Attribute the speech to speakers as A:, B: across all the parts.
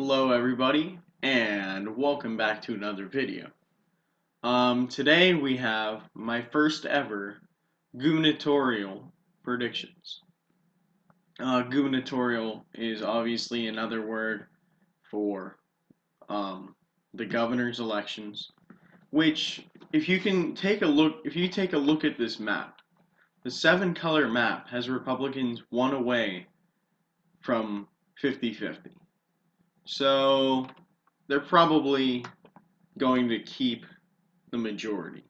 A: Hello everybody, and welcome back to another video. Today we have my first ever gubernatorial predictions. Gubernatorial is obviously another word for the governor's elections, which if you take a look at this map, the 7-color map has Republicans one away from 50-50. So they're probably going to keep the majority.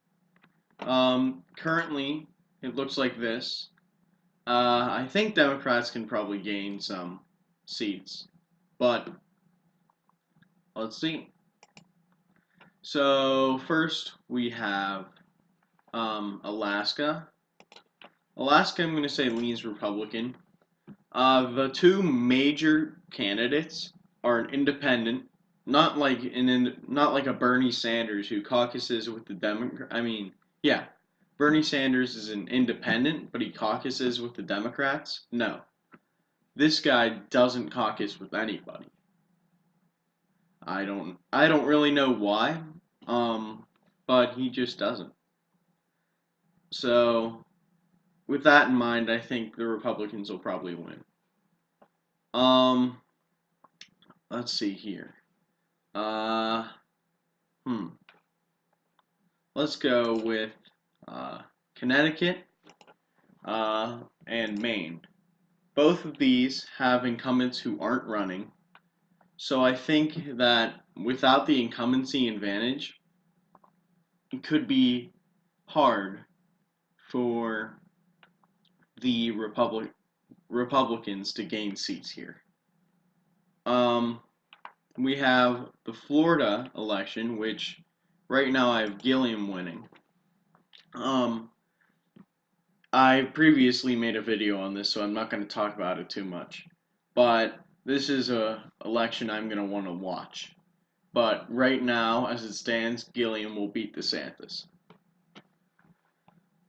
A: Currently, it looks like this. I think Democrats can probably gain some seats, but let's see. So first we have Alaska. Alaska, I'm going to say leans Republican. The two major candidates are an independent, not like a Bernie Sanders who caucuses with the Democrat. Yeah, Bernie Sanders is an independent, but he caucuses with the Democrats. No, this guy doesn't caucus with anybody. I don't really know why, but he just doesn't. So with that in mind, I think the Republicans will probably win. Um, let's see here. Uh, hmm. Let's go with Connecticut and Maine. Both of these have incumbents who aren't running, so I think that without the incumbency advantage, it could be hard for the Republicans to gain seats here. Um, we have the Florida election, which right now I have Gilliam winning. I previously made a video on this, so I'm not going to talk about it too much. But this is a election I'm going to want to watch. But right now, as it stands, Gilliam will beat DeSantis.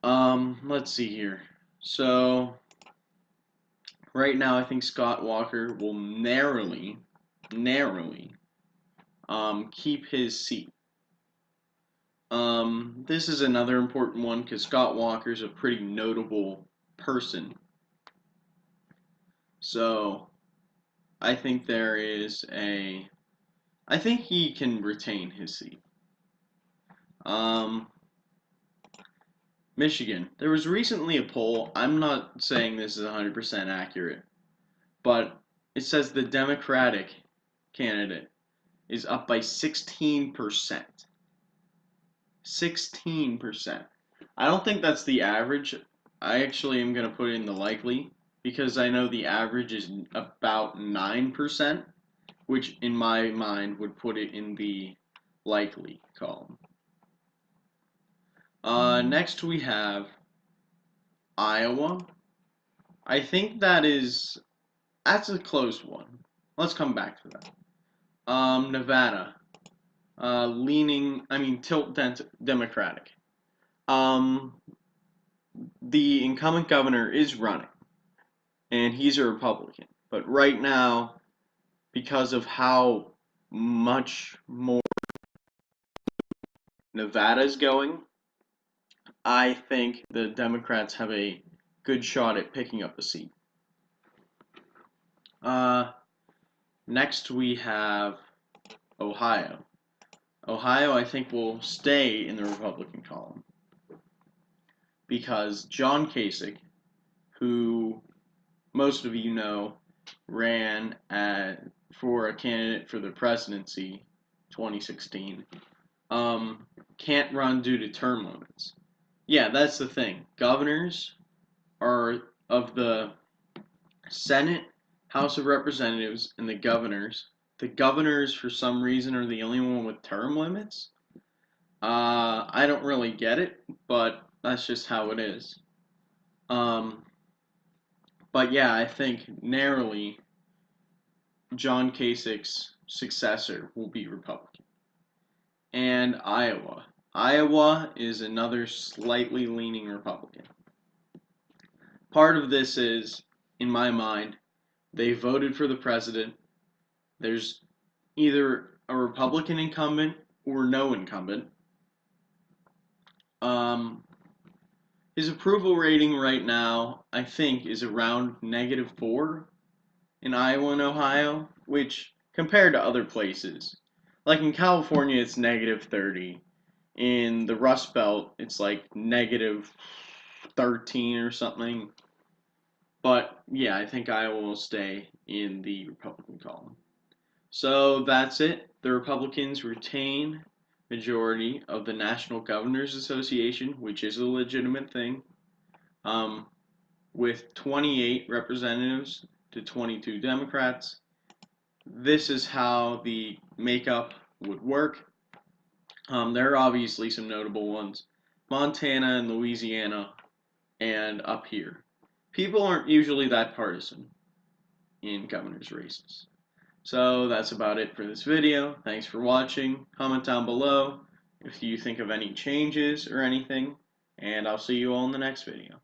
A: Let's see here. So, right now, I think Scott Walker will narrowly, keep his seat. This is another important one because Scott Walker is a pretty notable person. So, I think I think he can retain his seat. Michigan. There was recently a poll. I'm not saying this is 100% accurate, but it says the Democratic candidate is up by 16%. 16%. I don't think that's the average. I actually am going to put it in the likely because I know the average is about 9%, which in my mind would put it in the likely column. Next we have Iowa. I think that's a close one. Let's come back to that. Nevada, tilt Democratic. The incumbent governor is running, and he's a Republican. But right now, because of how much more Nevada's going, I think the Democrats have a good shot at picking up a seat. Next we have Ohio. Ohio, I think, will stay in the Republican column because John Kasich, who most of you know ran for a candidate for the presidency 2016, can't run due to term limits. Yeah, that's the thing. Governors are of the Senate, House of Representatives, and the governors. The governors, for some reason, are the only one with term limits. I don't really get it, but that's just how it is. But yeah, I think narrowly, John Kasich's successor will be Republican. And Iowa. Iowa is another slightly leaning Republican. Part of this is, in my mind, they voted for the president. There's either a Republican incumbent or no incumbent. His approval rating right now, I think, is around -4 in Iowa and Ohio, which compared to other places, like in California, it's -30. In the Rust Belt, it's like -13 or something. But yeah, I think Iowa will stay in the Republican column. So that's it. The Republicans retain majority of the National Governors Association, which is a legitimate thing, with 28 representatives to 22 Democrats. This is how the makeup would work. There are obviously some notable ones. Montana and Louisiana and up here. People aren't usually that partisan in governor's races. So that's about it for this video. Thanks for watching. Comment down below if you think of any changes or anything, and I'll see you all in the next video.